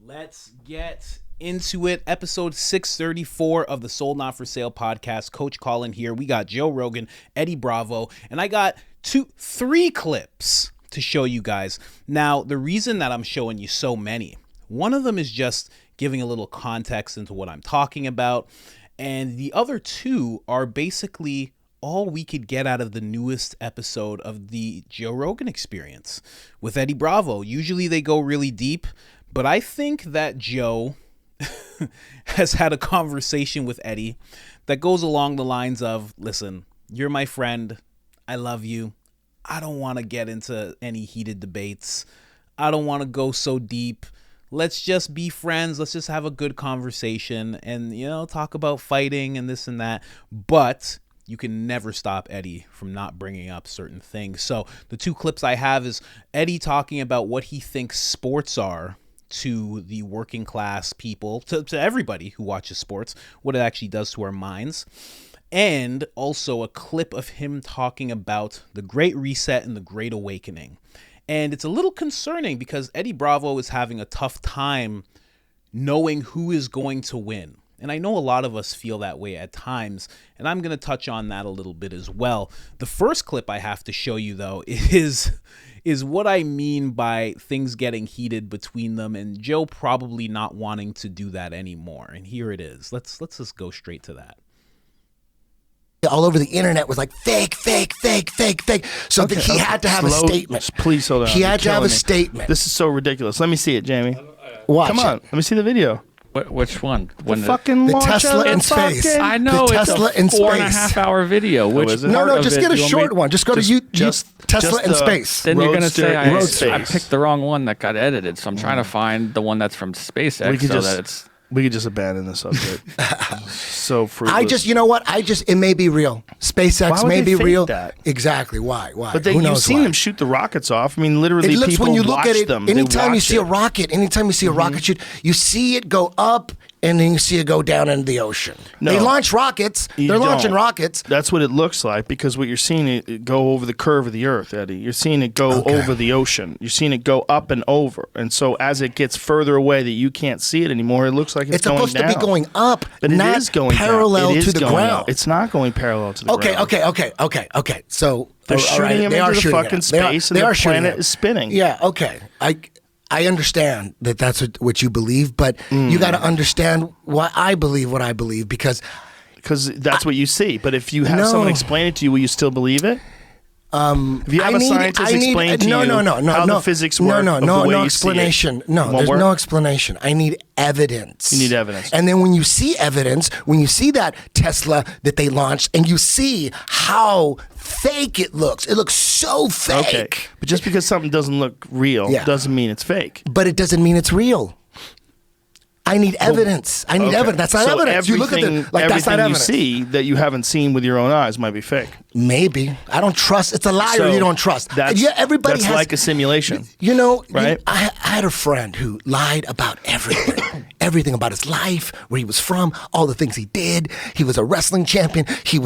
Let's get into it. Episode 634 of the Sold Not For Sale podcast. Coach Colin here. We got Joe Rogan, Eddie Bravo, and I got three clips to show you guys. Now, the reason that I'm showing you so many, one of them is just giving a little context into what I'm talking about, and the other two are basically all we could get out of the newest episode of the Joe Rogan Experience with Eddie Bravo. Usually they go really deep, but I think that Joe has had a conversation with Eddie that goes along the lines of, listen, you're my friend. I love you. I don't want to get into any heated debates. I don't want to go so deep. Let's just be friends. Let's just have a good conversation and, talk about fighting and this and that. But you can never stop Eddie from not bringing up certain things. So the two clips I have is Eddie talking about what he thinks sports are to the working class people, to everybody who watches sports, what it actually does to our minds. And also a clip of him talking about the Great Reset and the Great Awakening. And it's a little concerning because Eddie Bravo is having a tough time knowing who is going to win. And I know a lot of us feel that way at times, and I'm going to touch on that a little bit as well. The first clip I have to show you, though, is what I mean by things getting heated between them and Joe probably not wanting to do that anymore. And here it is. Let's just go straight to that. All over the internet was like fake. So that he had to have a statement. Please hold on. He had to have a statement. This is so ridiculous. Let me see it, Jamie. Watch Come on. it. Let me see the video. Which one? The fucking The launch Tesla of in the space. fucking- I know The it's Tesla a in 4.5 space. hour video. Which is it? part No, of just it get a you want short me- one. Just go to Tesla in the space. Then you're gonna say I Roadster. picked the wrong one that got edited. So I'm trying to find the one that's from SpaceX. We could just abandon the subject. So fruitless. You know what? it may be real. SpaceX Why would may they be fake real. that? Exactly. Why? But Who you've knows seen why? them shoot the rockets off. I mean, literally, It looks people when you look watch at it. them. They Anytime you watch see a rocket, shoot, you see it go up and then you see it go down into the ocean. No. They launch rockets. You They're launching don't. rockets. That's what it looks like because what you're seeing it go over the curve of the earth, Eddie. You're seeing it go over the ocean. You're seeing it go up and over. And so as it gets further away that you can't see it anymore, it looks like it's going supposed down. to be going up, But not it is going parallel down. It is to the going ground. up. It's not going parallel to the ground. Okay. So They're all right, shooting him they are into the shooting fucking it. They are- space they and are the shooting planet it. is spinning. Yeah, okay. I understand that that's what you believe, but you got to understand why I believe what I believe because that's what you see. But if you have someone explain it to you, will you still believe it? If you have a scientist explain to you how the physics work of the way you explanation. see it, No, there's no explanation. I need evidence. You need evidence. And then when you see evidence, when you see that Tesla that they launched and you see how fake it looks so fake. Okay, but just because something doesn't look real doesn't mean it's fake. But it doesn't mean it's real. I need evidence. I need evidence. That's not evidence. You look at that's not evidence. You see that you haven't seen with your own eyes might be fake. Maybe. I don't trust. It's a liar So you don't trust. Everybody that's has, like a simulation. Right? Right? I had a friend who lied about everything. Everything about his life, where he was from, all the things he did. He was a wrestling champion. He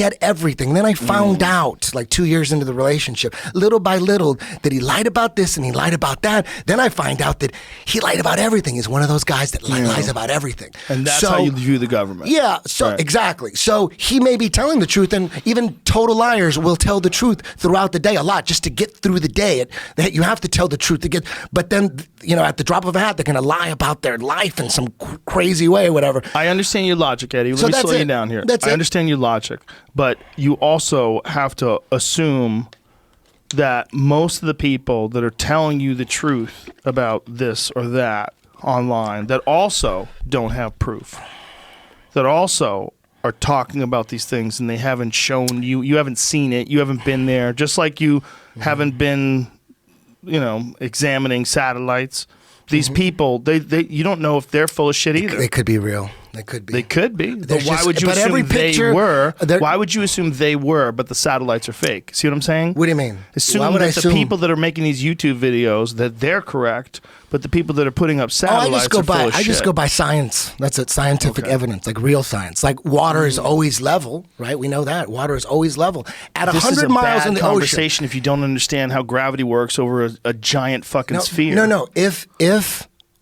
had everything. Then I found out, like 2 years into the relationship, little by little, that he lied about this and he lied about that. Then I find out that he lied about everything. He's one of those guys that lies about everything. And that's how you view the government. Yeah, exactly. So he may be telling the truth, and even total liars will tell the truth throughout the day a lot just to get through the day. You have to tell the truth to get, but then, at the drop of a hat, they're going to lie about their life in some crazy way or whatever. I understand your logic, Eddie. Let me slow you down here. I understand your logic, but you also have to assume that most of the people that are telling you the truth about this or that online that also don't have proof, that also are talking about these things and they haven't shown you, you haven't seen it, you haven't been there, just like you haven't been, examining satellites. These people, they you don't know if they're full of shit either. They could be real. They could be. They could be. But why just- would you but assume every picture- they were? they're- Why would you assume they were, but the satellites are fake? See what I'm saying? What do you mean? Assume Why would I that the assume? people that are making these YouTube videos, that they're correct, but the people that are putting up satellites I just shit. go by science. That's it. Scientific evidence, like real science. Like water is always level, right? We know that water is always level at 100 miles in the ocean. Conversation if you don't understand how gravity works over a giant fucking sphere. No. If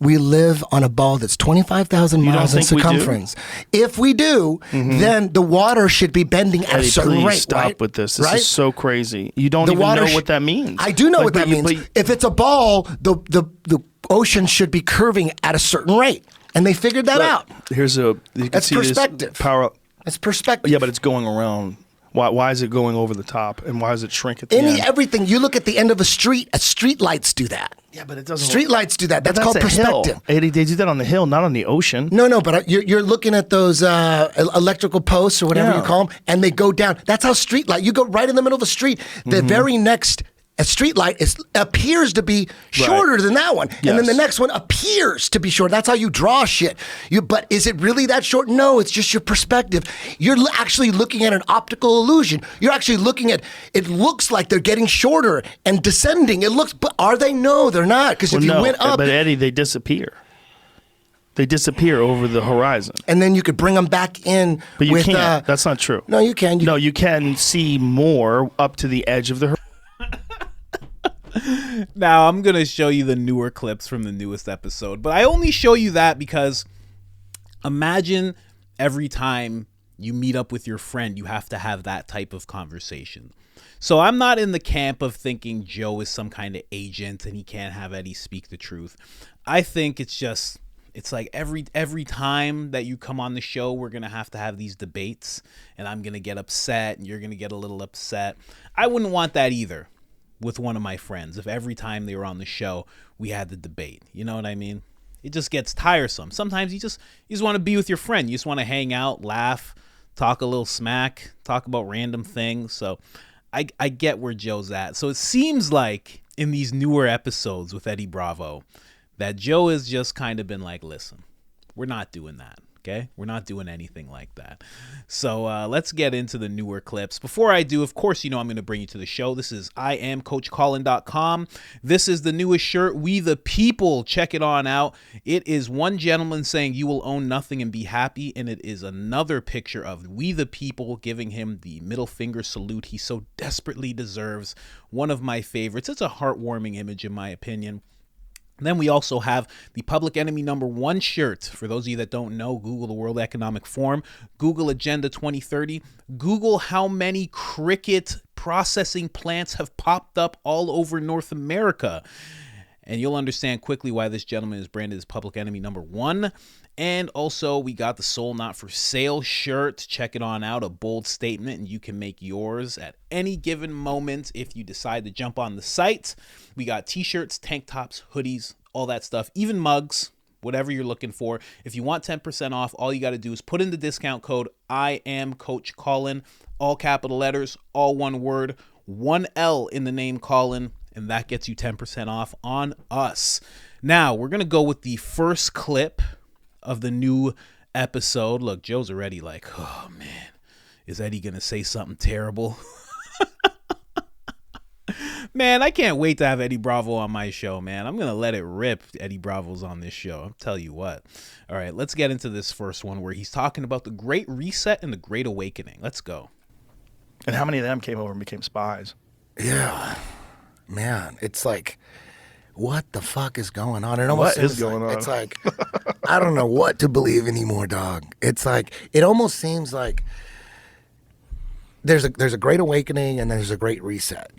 we live on a ball that's 25,000 miles in circumference. If we do, then the water should be bending at a certain rate. Stop right? with this. This is so crazy. You don't even know what that means. I do know what that means. If it's a ball, the ocean should be curving at a certain rate. And they figured that out. That's perspective. It's perspective. Yeah, but it's going around. Why is it going over the top, and why does it shrink at the end? Everything. You look at the end of a street. Street lights do that. Yeah, but it doesn't. Street lights do that. That's called perspective. Eddie, they do that on the hill, not on the ocean. No, but you're looking at those electrical posts or whatever you call them, and they go down. That's how street light. You go right in the middle of a street. The very next street light appears to be shorter than that one, and then the next one appears to be short. That's how you draw shit. But is it really that short? No, it's just your perspective. You're actually looking at an optical illusion. You're actually looking at. It looks like they're getting shorter and descending. But are they? No, they're not. Because if you went up, but Eddie, they disappear. They disappear over the horizon. And then you could bring them back in. But you can't. That's not true. No, you can. You can see more up to the edge of the horizon. Now, I'm going to show you the newer clips from the newest episode, but I only show you that because imagine every time you meet up with your friend, you have to have that type of conversation. So I'm not in the camp of thinking Joe is some kind of agent and he can't have Eddie speak the truth. I think it's like every time that you come on the show, we're going to have these debates, and I'm going to get upset and you're going to get a little upset. I wouldn't want that either with one of my friends, if every time they were on the show we had the debate. You know what I mean? It just gets tiresome. Sometimes you just want to be with your friend. You just want to hang out, laugh, talk a little smack, talk about random things. So I get where Joe's at. So it seems like in these newer episodes with Eddie Bravo that Joe has just kind of been like, listen, we're not doing that. Okay, we're not doing anything like that. So let's get into the newer clips. Before I do, of course, I'm going to bring you to the show. This is IamCoachColin.com. This is the newest shirt, We the People. Check it on out. It is one gentleman saying you will own nothing and be happy, and it is another picture of We the People giving him the middle finger salute he so desperately deserves. One of my favorites. It's a heartwarming image in my opinion. Then we also have the Public Enemy #1 shirt. For those of you that don't know, Google the World Economic Forum, Google Agenda 2030, Google how many cricket processing plants have popped up all over North America. And you'll understand quickly why this gentleman is branded as Public Enemy #1. And also, we got the Soul Not For Sale shirt. Check it on out, a bold statement, and you can make yours at any given moment if you decide to jump on the site. We got t-shirts, tank tops, hoodies, all that stuff, even mugs, whatever you're looking for. If you want 10% off, all you got to do is put in the discount code IamCoachColin, all capital letters, all one word, one L in the name Colin, and that gets you 10% off on us. Now, we're going to go with the first clip of the new episode. Look, Joe's already like, oh man, is Eddie gonna say something terrible? Man, I can't wait to have Eddie Bravo on my show, man. I'm gonna let it rip. Eddie Bravo's on this show, I'll tell you what. All right, let's get into this first one where he's talking about the Great Reset and the Great Awakening. Let's go. And how many of them came over and became spies? Yeah, man, it's like, what the fuck is going on? What is going on? It's like, I don't know what to believe anymore, dog. It's like, it almost seems like there's a great awakening and there's a great reset,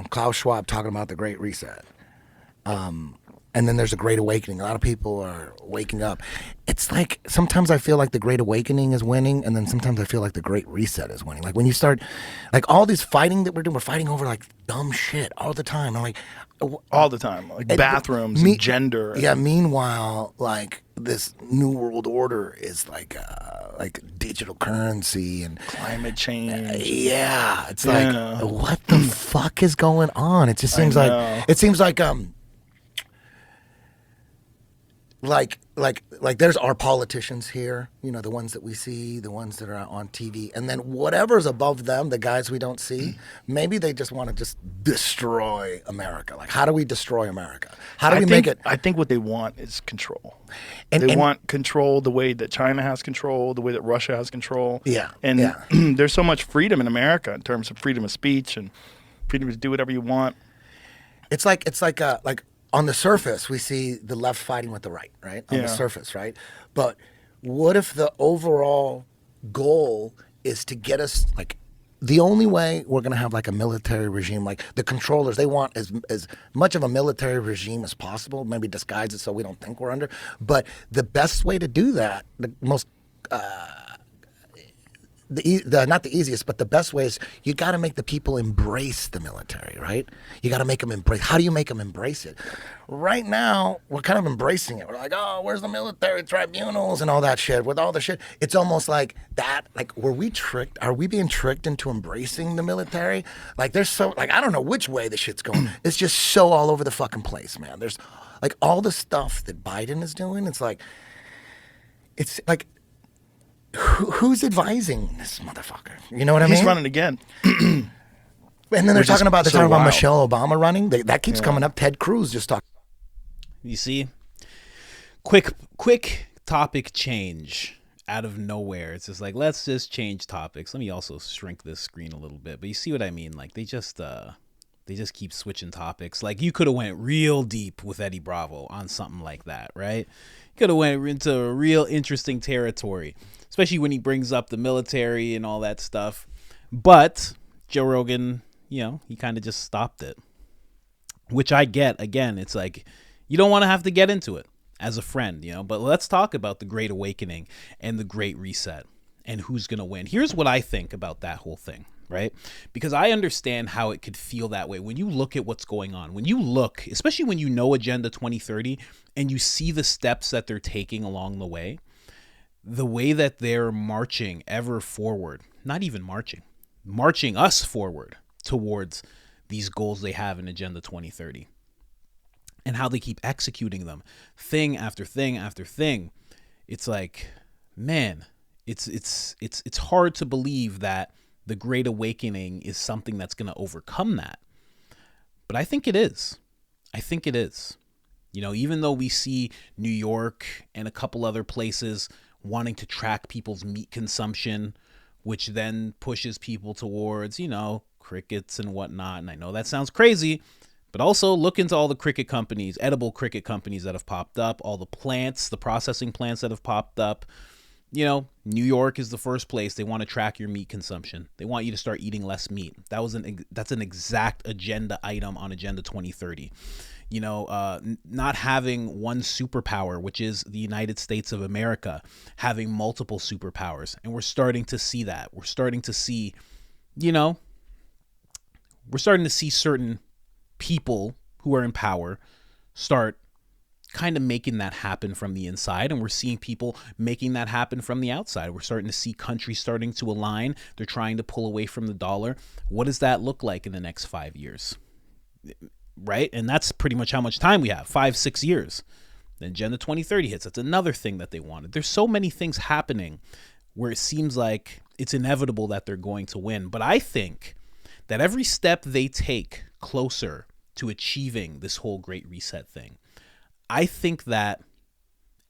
Klaus Schwab talking about the great reset. And then there's a great awakening. A lot of people are waking up. It's like, sometimes I feel like the great awakening is winning, and then sometimes I feel like the great reset is winning. Like when you start, like all this fighting that we're doing, we're fighting over like dumb shit all the time. I'm like, all the time, like bathrooms and gender. Yeah. Meanwhile, like this new world order is like digital currency and climate change. Yeah, it's like, what the fuck is going on? It just seems like there's our politicians here, the ones that we see, the ones that are on TV, and then whatever's above them, the guys we don't see, maybe they just want to just destroy America. Like, how do we destroy America? How do we make it? I think what they want is control. They want control the way that China has control, the way that Russia has control. Yeah. And there's so much freedom in America in terms of freedom of speech and freedom to do whatever you want. It's like on the surface, we see the left fighting with the right, right? On the surface, right? But what if the overall goal is to get us, like, the only way we're going to have like a military regime, like the controllers, they want as much of a military regime as possible, maybe disguise it so we don't think we're under. But the best way to do that, the most, not the easiest, but the best way is you got to make the people embrace the military, right? You got to make them embrace. How do you make them embrace it? Right now, we're kind of embracing it. We're like, oh, where's the military tribunals and all that shit? With all the shit, it's almost like that. Like, were we tricked? Are we being tricked into embracing the military? Like, there's so, like, I don't know which way the shit's going. It's just so all over the fucking place, man. There's like all the stuff that Biden is doing. It's like who's advising this motherfucker? You know what I mean? He's running again. And then they're talking about Michelle Obama running. That keeps coming up. Ted Cruz just talking. You see, quick topic change out of nowhere. It's just like, let's just change topics. Let me also shrink this screen a little bit. But you see what I mean? Like they just keep switching topics. Like you could have went real deep with Eddie Bravo on something like that, right? Could have went into a real interesting territory, especially when he brings up the military and all that stuff. But Joe Rogan, he kind of just stopped it, which I get. Again, it's like you don't want to have to get into it as a friend, but let's talk about the Great Awakening and the Great Reset and who's going to win. Here's what I think about that whole thing, right? Because I understand how it could feel that way when you look at what's going on. When you look, especially when you know Agenda 2030 and you see the steps that they're taking along the way that they're marching ever forward, not even marching us forward towards these goals they have in Agenda 2030 and how they keep executing them thing after thing after thing. It's like, man, it's hard to believe that the Great Awakening is something that's going to overcome that. But I think it is. Even though we see New York and a couple other places wanting to track people's meat consumption, which then pushes people towards, crickets and whatnot. And I know that sounds crazy, but also look into all the cricket companies, edible cricket companies that have popped up, all the plants, the processing plants that have popped up. New York is the first place they want to track your meat consumption. They want you to start eating less meat. That's an exact agenda item on Agenda 2030. Not having one superpower, which is the United States of America, having multiple superpowers. And we're starting to see that. We're starting to see certain people who are in power start kind of making that happen from the inside, and we're seeing people making that happen from the outside. We're starting to see countries starting to align. They're trying to pull away from the dollar. What does that look like in the next 5 years? Right? And that's pretty much how much time we have, 5-6 years. Then Agenda 2030 hits. That's another thing that they wanted. There's so many things happening where it seems like it's inevitable that they're going to win. But I think that every step they take closer to achieving this whole Great Reset thing, I think that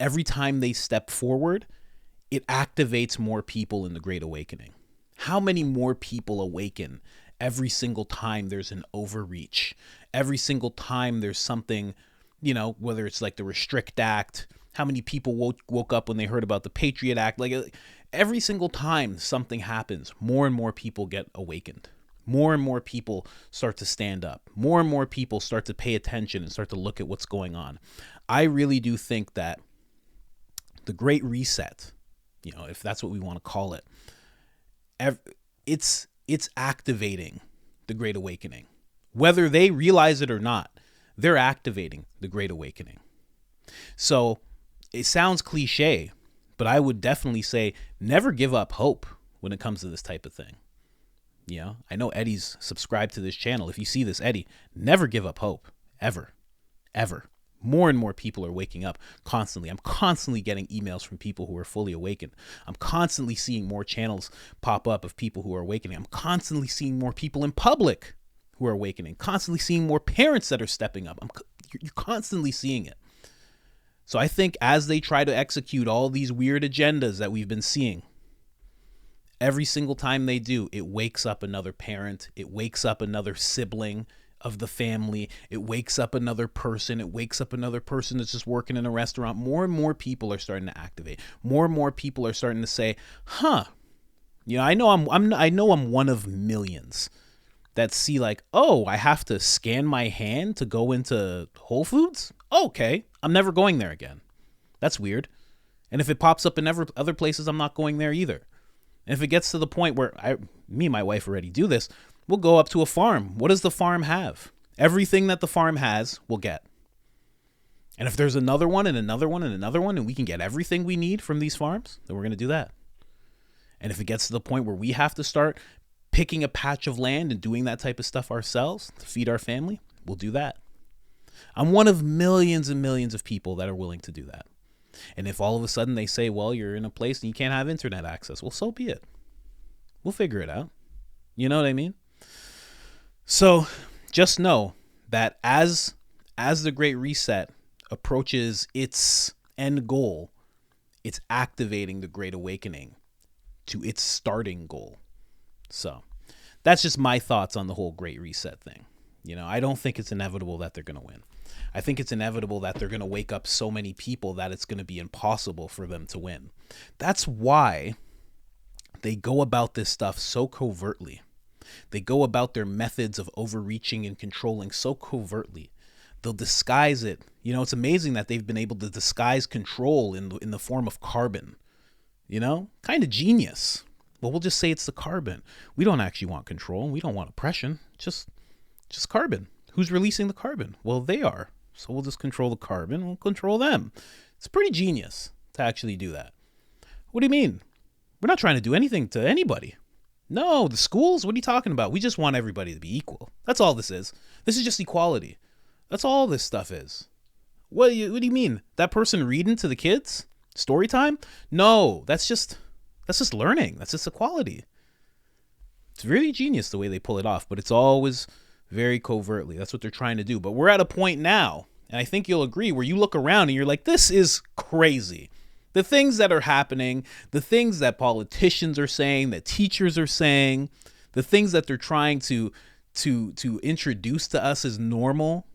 every time they step forward, it activates more people in the Great Awakening. How many more people awaken every single time there's an overreach? Every single time there's something, whether it's like the Restrict Act, how many people woke up when they heard about the Patriot Act? Like every single time something happens, more and more people get awakened. More and more people start to stand up. More and more people start to pay attention and start to look at what's going on. I really do think that the Great Reset, if that's what we want to call it, it's activating the Great Awakening. Whether they realize it or not, they're activating the Great Awakening. So it sounds cliche, but I would definitely say never give up hope when it comes to this type of thing. I know Eddie's subscribed to this channel. If you see this, Eddie, never give up hope. Ever. More and more people are waking up constantly. I'm constantly getting emails from people who are fully awakened. I'm constantly seeing more channels pop up of people who are awakening. I'm constantly seeing more people in public who are awakening. Constantly seeing more parents that are stepping up. You're constantly seeing it. So I think as they try to execute all these weird agendas that we've been seeing, every single time they do, it wakes up another parent. It wakes up another sibling, of the family. It wakes up another person. It wakes up another person that's just working in a restaurant. More and more people are starting to activate. More and more people are starting to say, I know I'm one of millions that see like, oh, I have to scan my hand to go into Whole Foods? Okay, I'm never going there again. That's weird. And if it pops up in other places, I'm not going there either. And if it gets to the point where me and my wife already do this, we'll go up to a farm. What does the farm have? Everything that the farm has, we'll get. And if there's another one and another one and another one, and we can get everything we need from these farms, then we're going to do that. And if it gets to the point where we have to start picking a patch of land and doing that type of stuff ourselves to feed our family, we'll do that. I'm one of millions and millions of people that are willing to do that. And if all of a sudden they say, well, you're in a place and you can't have internet access, well, so be it. We'll figure it out. You know what I mean? So just know that as the Great Reset approaches its end goal, it's activating the Great Awakening to its starting goal. So that's just my thoughts on the whole Great Reset thing. I don't think it's inevitable that they're going to win. I think it's inevitable that they're going to wake up so many people that it's going to be impossible for them to win. That's why they go about this stuff so covertly. They go about their methods of overreaching and controlling so covertly. They'll disguise it. It's amazing that they've been able to disguise control in the form of carbon. Kind of genius. Well, we'll just say it's the carbon. We don't actually want control. We don't want oppression. Just carbon. Who's releasing the carbon? Well, they are. So we'll just control the carbon. We'll control them. It's pretty genius to actually do that. What do you mean? We're not trying to do anything to anybody. No, the schools? What are you talking about? We just want everybody to be equal. That's all this is. This is just equality. That's all this stuff is. What do you mean? That person reading to the kids? Story time? No, that's just learning. That's just equality. It's really genius the way they pull it off, but it's always very covertly. That's what they're trying to do. But we're at a point now, and I think you'll agree, where you look around and you're like, this is crazy. The things that are happening, the things that politicians are saying, that teachers are saying, the things that they're trying to introduce to us as normal.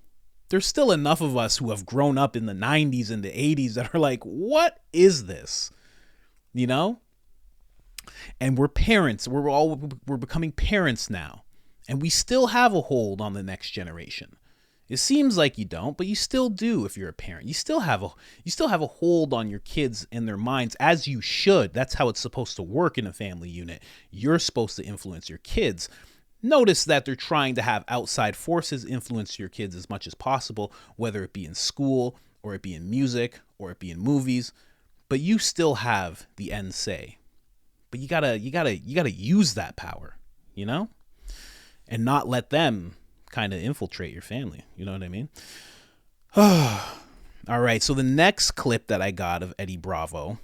There's still enough of us who have grown up in the 90s and the 80s that are like, what is this? And we're parents. We're becoming parents now. And we still have a hold on the next generation. It seems like you don't, but you still do if you're a parent. You still have a hold on your kids and their minds, as you should. That's how it's supposed to work in a family unit. You're supposed to influence your kids. Notice that they're trying to have outside forces influence your kids as much as possible, whether it be in school or it be in music or it be in movies. But you still have the end say. But you gotta use that power, and not let them kind of infiltrate your family. You know what I mean? All right. So the next clip that I got of Eddie Bravo.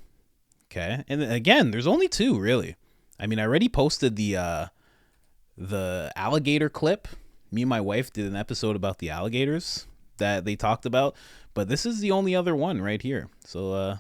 Okay. And again, there's only two really. I mean, I already posted the alligator clip. Me and my wife did an episode about the alligators that they talked about, but this is the only other one right here. So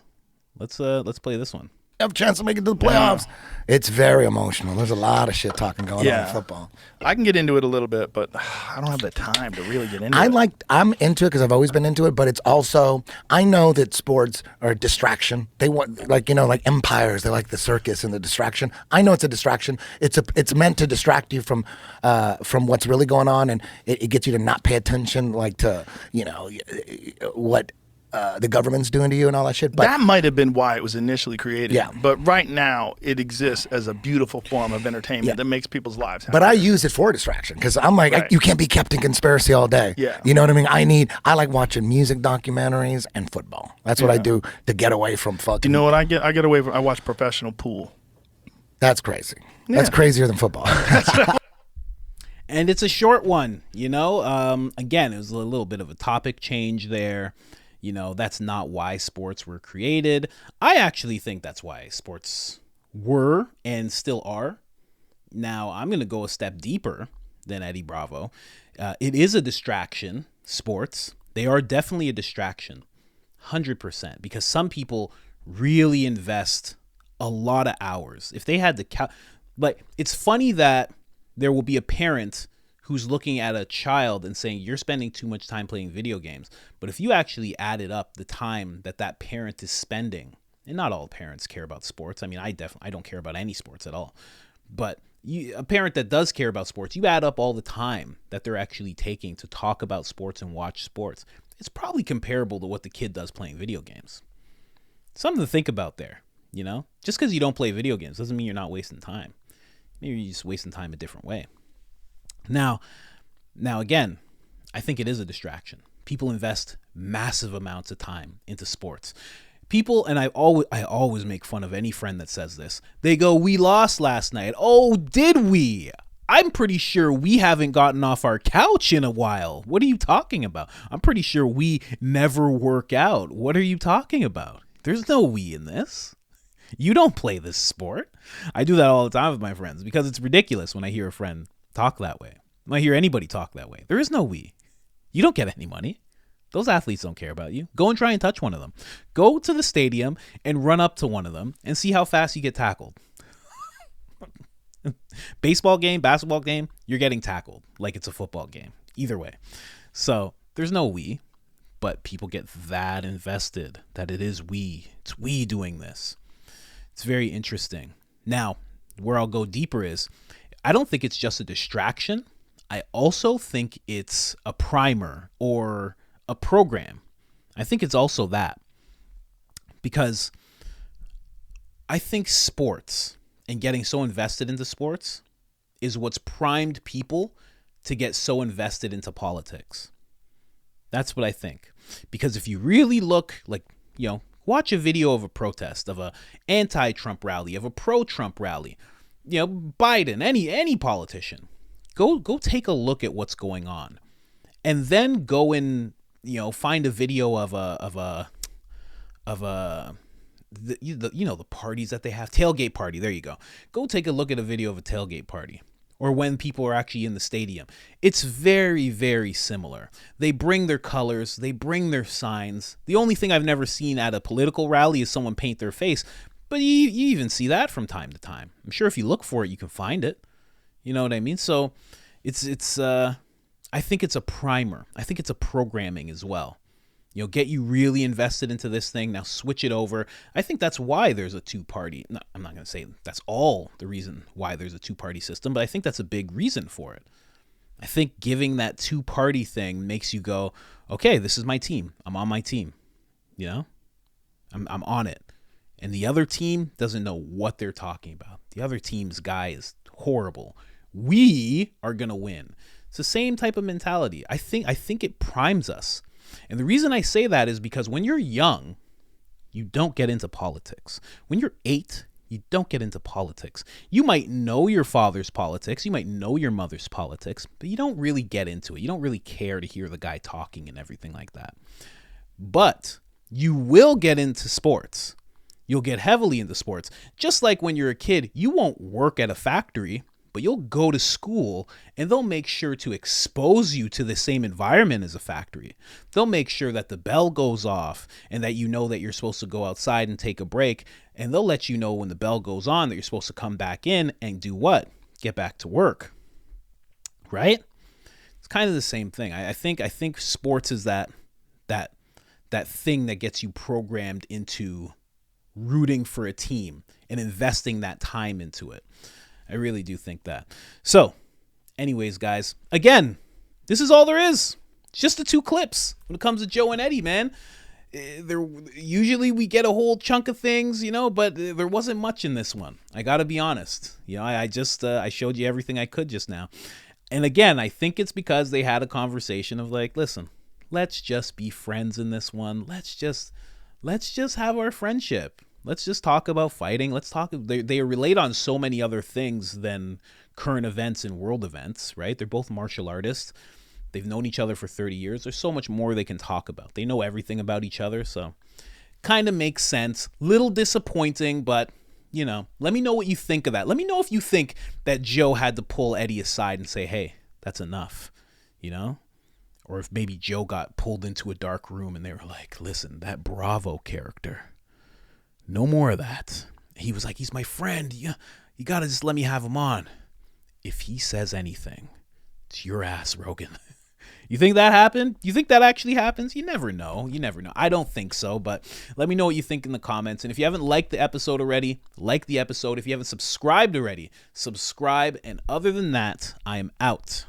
let's play this one. Have a chance to make it to the playoffs. It's very emotional. There's a lot of shit talking going on in football. I can get into it a little bit, but I don't have the time to really get into it. I'm into it because I've always been into it, but it's also, I know that sports are a distraction. They want, like empires, they like the circus and the distraction. I know it's a distraction. It's meant to distract you from what's really going on, and it gets you to not pay attention, to what the government's doing to you and all that shit. But that might have been why it was initially created. Yeah. But right now, it exists as a beautiful form of entertainment that makes people's lives happy. But I use it for distraction because I'm like, you can't be kept in conspiracy all day. Yeah. You know what I mean? I like watching music documentaries and football. That's what I do to get away from fucking. You know what I get? I get away from. I watch professional pool. That's crazy. Yeah. That's crazier than football. And it's a short one, Again, it was a little bit of a topic change there. That's not why sports were created. I actually think that's why sports were and still are. Now, I'm going to go a step deeper than Eddie Bravo. It is a distraction, sports. They are definitely a distraction, 100%, because some people really invest a lot of hours. If they had the it's funny that there will be a parent who's looking at a child and saying, you're spending too much time playing video games. But if you actually added up the time that parent is spending, and not all parents care about sports. I mean, I don't care about any sports at all. But a parent that does care about sports, you add up all the time that they're actually taking to talk about sports and watch sports. It's probably comparable to what the kid does playing video games. Something to think about there, you know? Just because you don't play video games doesn't mean you're not wasting time. Maybe you're just wasting time a different way. Now again, I think it is a distraction. People invest massive amounts of time into sports. People, and I always make fun of any friend that says this. They go, we lost last night. Oh, did we? I'm pretty sure we haven't gotten off our couch in a while. What are you talking about? I'm pretty sure we never work out. What are you talking about? There's no we in this. You don't play this sport. I do that all the time with my friends because it's ridiculous when I hear a friend talk that way. When I hear anybody talk that way. There is no we. You don't get any money. Those athletes don't care about you. Go and try and touch one of them. Go to the stadium and run up to one of them and see how fast you get tackled. Baseball game, basketball game, you're getting tackled like it's a football game. Either way. So there's no we, but people get that invested that it is we. It's we doing this. It's very interesting. Now, where I'll go deeper is, I don't think it's just a distraction. I also think it's a primer or a program. I think it's also that, because I think sports and getting so invested into sports is what's primed people to get so invested into politics. That's what I think. Because if you really look, like, you know, watch a video of a protest, of a anti-Trump rally, of a pro-Trump rally, you know, Biden, any politician, go take a look at what's going on, and then go and, you know, find a video of the parties that they have, tailgate party. There you go. Go take a look at a video of a tailgate party, or when people are actually in the stadium. It's very, very similar. They bring their colors, they bring their signs. The only thing I've never seen at a political rally is someone paint their face, but you even see that from time to time. I'm sure if you look for it, you can find it. You know what I mean? So it's I think it's a primer. I think it's a programming as well. You know, get you really invested into this thing. Now switch it over. I think that's why there's a two-party. No, I'm not going to say that's all the reason why there's a two-party system, but I think that's a big reason for it. I think giving that two-party thing makes you go, okay, this is my team. I'm on my team. You know, I'm on it. And the other team doesn't know what they're talking about. The other team's guy is horrible. We are going to win. It's the same type of mentality. I think it primes us. And the reason I say that is because when you're young, you don't get into politics. When you're 8, you don't get into politics. You might know your father's politics. You might know your mother's politics, but you don't really get into it. You don't really care to hear the guy talking and everything like that. But you will get into sports. You'll get heavily into sports. Just like when you're a kid, you won't work at a factory, but you'll go to school and they'll make sure to expose you to the same environment as a factory. They'll make sure that the bell goes off and that you know that you're supposed to go outside and take a break. And they'll let you know when the bell goes on that you're supposed to come back in and do what? Get back to work. Right? It's kind of the same thing. I think sports is that thing that gets you programmed into rooting for a team and investing that time into it. I really do think that. So, anyways, guys, again, this is all there is. It's just the 2 clips when it comes to Joe and Eddie, man. Usually we get a whole chunk of things, you know, but there wasn't much in this one. I got to be honest. You know, I showed you everything I could just now. And again, I think it's because they had a conversation of like, listen, let's just be friends in this one. Let's just have our friendship. Let's just talk about fighting. Let's talk. They relate on so many other things than current events and world events, right? They're both martial artists. They've known each other for 30 years. There's so much more they can talk about. They know everything about each other, so kind of makes sense. Little disappointing, but, you know, let me know what you think of that. Let me know if you think that Joe had to pull Eddie aside and say, hey, that's enough, you know? Or if maybe Joe got pulled into a dark room and they were like, listen, that Bravo character, no more of that. He was like, he's my friend. You got to just let me have him on. If he says anything, It's your ass, Rogan. You think that happened? You think that actually happens? You never know. You never know. I don't think so, but let me know what you think in the comments. And if you haven't liked the episode already, like the episode. If you haven't subscribed already, subscribe. And other than that, I am out.